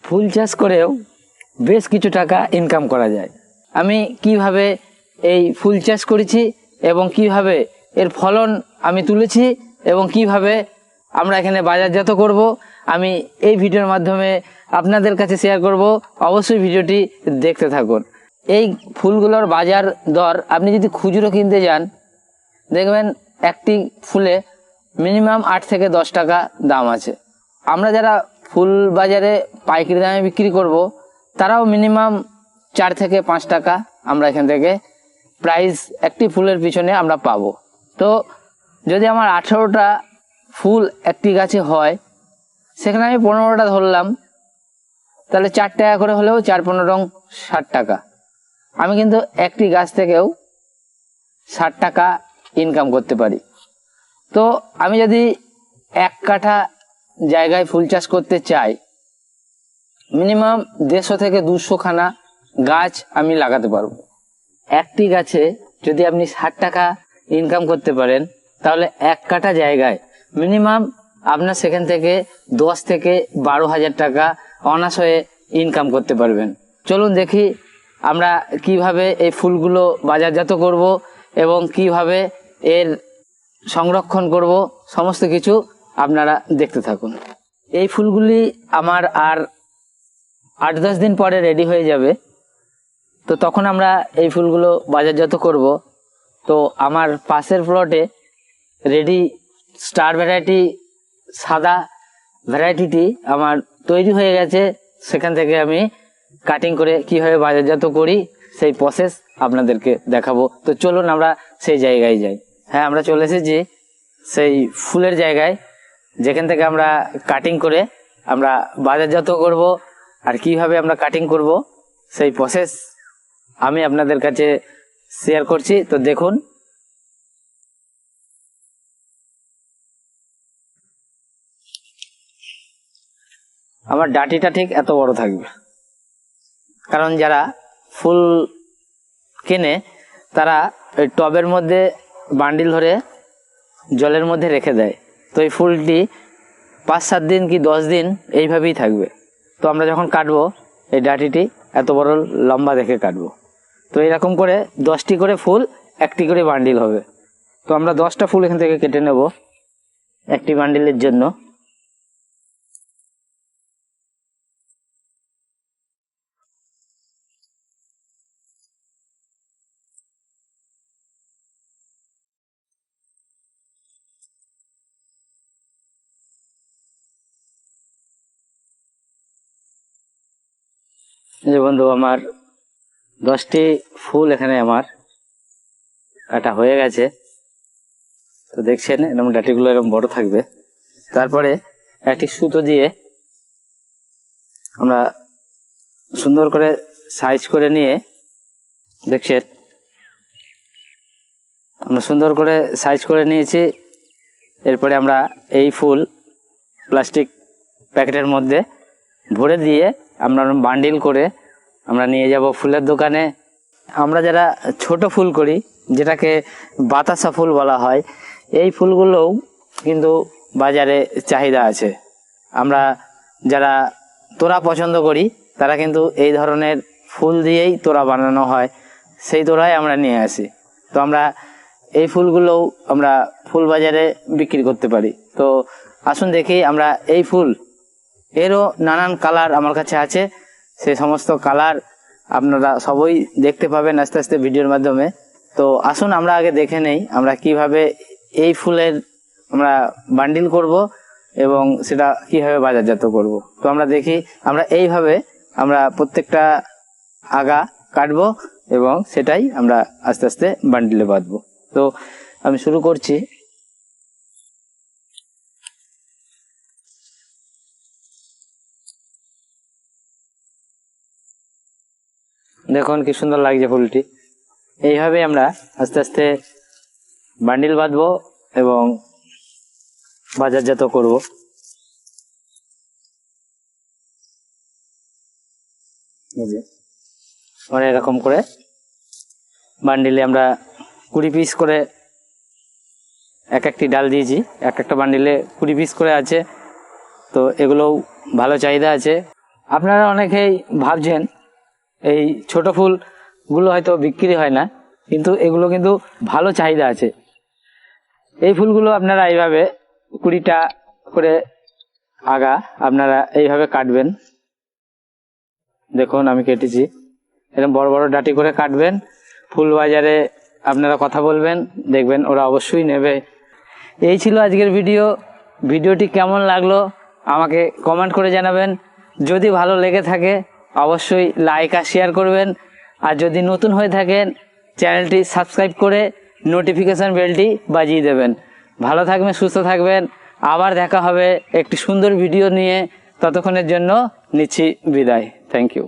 ফুল চাষ করেও বেশ কিছু টাকা ইনকাম করা যায়। আমি কিভাবে এই ফুল চাষ করেছি এবং কিভাবে এর ফলন আমি তুলেছি এবং কিভাবে আমরা এখানে বাজারজাত করব, আমি এই ভিডিওর মাধ্যমে আপনাদের কাছে শেয়ার করব। অবশ্যই ভিডিওটি দেখতে থাকুন। এই ফুলগুলোর বাজার দর আপনি যদি খুচরো কিনতে যান, দেখবেন একটি ফুলে মিনিমাম 8 থেকে 10 টাকা দাম আছে। আমরা যারা ফুল বাজারে পাইকারি দামে বিক্রি করব, তারাও মিনিমাম 4 থেকে 5 টাকা আমরা এখান থেকে প্রাইস একটি ফুলের পিছনে আমরা পাবো। তো যদি আমার 18টা ফুল একটি গাছে হয়, সেখানে আমি 15টা ধরলাম, তাহলে 4 টাকা করে হলেও 4-15 60 টাকা। আমি কিন্তু একটি গাছ থেকেও 60 টাকা ইনকাম করতে পারি। তো আমি যদি 1 কাঠা জায়গায় ফুল চাষ করতে চাই, মিনিমাম 150 থেকে 200 খানা গাছ আমি লাগাতে পারবো। একটি গাছে যদি আপনি 60 টাকা ইনকাম করতে পারেন, তাহলে 1 কাঠা জায়গায় মিনিমাম আপনার সেখান থেকে 10 থেকে 12,000 টাকা অনায়াসে ইনকাম করতে পারবেন। চলুন দেখি আমরা কিভাবে এই ফুলগুলো বাজারজাত করব এবং কিভাবে এর সংরক্ষণ করব, সমস্ত কিছু আপনারা দেখতে থাকুন। এই ফুলগুলি আমার আর 8-10 দিন পরে রেডি হয়ে যাবে। তো তখন আমরা এই ফুলগুলো বাজারজাত করব। তো আমার পাশের প্লটে রেডি স্টার ভ্যারাইটি সাদা ভ্যারাইটিটি আমার তৈরি হয়ে গেছে। সেখান থেকে আমি কাটিং করে কিভাবে বাজারজাত করি সেই প্রসেস আপনাদেরকে দেখাবো। তো চলুন আমরা সেই জায়গায় যাই। হ্যাঁ, আমরা চলে এসেছি সেই ফুলের জায়গায়, যেখান থেকে আমরা কাটিং করে আমরা বাজারজাত করব। আর কিভাবে আমরা কাটিং করব সেই প্রসেস আমি আপনাদের কাছে শেয়ার করছি। তো দেখুন। আমার ডাঁটিটা ঠিক এত বড় থাকবে, কারণ যারা ফুল কেনে তারা ওই টবের মধ্যে বান্ডিল ধরে জলের মধ্যে রেখে দেয়। তো এই ফুলটি 5-7 দিন কি 10 দিন এইভাবেই থাকবে। তো আমরা যখন কাটবো, এই ডাঁটিটি এত বড় লম্বা দেখে কাটবো। তো এরকম করে 10টি করে ফুল একটি করে বান্ডিল হবে। তো আমরা 10টা ফুল এখান থেকে কেটে নেব একটি বান্ডিলের জন্য। যে বন্ধু, আমার 10টি ফুল এখানে আমার কাটা হয়ে গেছে। তো দেখছেন এরকম ডাঁটিগুলো এরকম বড় থাকবে। তারপরে একটি সুতো দিয়ে আমরা সুন্দর করে সাইজ করে নিয়ে, দেখছেন আমরা সুন্দর করে সাইজ করে নিয়েছি। এরপরে আমরা এই ফুল প্লাস্টিক প্যাকেটের মধ্যে ভরে দিয়ে আমরা বান্ডিল করে আমরা নিয়ে যাব ফুলের দোকানে। আমরা যারা ছোট ফুল করি, যেটাকে বাতাসা ফুল বলা হয়, এই ফুলগুলোও কিন্তু বাজারে চাহিদা আছে। আমরা যারা তোড়া পছন্দ করি, তারা কিন্তু এই ধরনের ফুল দিয়েই তোড়া বানানো হয়, সেই তোড়াই আমরা নিয়ে আসি। তো আমরা এই ফুলগুলোও আমরা ফুল বাজারে বিক্রি করতে পারি। তো আসুন দেখি আমরা এই ফুল, এরও নানান কালার আমার কাছে আছে। সেই সমস্ত কালার আপনারা সবই দেখতে পাবেন আস্তে আস্তে ভিডিওর মাধ্যমে। তো আসুন আমরা আগে দেখে নেই আমরা কিভাবে এই ফুলের আমরা বান্ডিল করব এবং সেটা কিভাবে বাজারজাত করব। তো আমরা দেখি, আমরা এইভাবে আমরা প্রত্যেকটা আগা কাটবো এবং সেটাই আমরা আস্তে আস্তে বান্ডিলে বাঁধবো। তো আমি শুরু করছি। দেখুন কি সুন্দর লাগছে ফুলটি। এইভাবে আমরা আস্তে আস্তে বান্ডিল বাঁধবো এবং বাজারজাত করব। মানে এরকম করে বান্ডিলে আমরা 20 পিস করে এক একটি ডাল দিয়েছি। এক একটা বান্ডিলে 20 পিস করে আছে। তো এগুলোও ভালো চাহিদা আছে। আপনারা অনেকেই ভাবছেন এই ছোট ফুলগুলো হয়তো বিক্রি হয় না, কিন্তু এগুলো কিন্তু ভালো চাহিদা আছে। এই ফুলগুলো আপনারা এইভাবে 20টা করে আগা আপনারা এইভাবে কাটবেন। দেখুন আমি কেটেছি, এরকম বড় বড় ডাটি করে কাটবেন। ফুল বাজারে আপনারা কথা বলবেন, দেখবেন ওরা অবশ্যই নেবে। এই ছিল আজকের ভিডিওটি কেমন লাগলো আমাকে কমেন্ট করে জানাবেন। যদি ভালো লেগে থাকে অবশ্যই লাইক আর শেয়ার করবেন, আর যদি নতুন হয়ে থাকেন চ্যানেলটি সাবস্ক্রাইব করে নোটিফিকেশন বেলটি বাজিয়ে দেবেন। ভালো থাকবেন, সুস্থ থাকবেন, আবার দেখা হবে একটি সুন্দর ভিডিও নিয়ে। ততক্ষণের জন্য নিচ্ছি বিদায়। Thank you.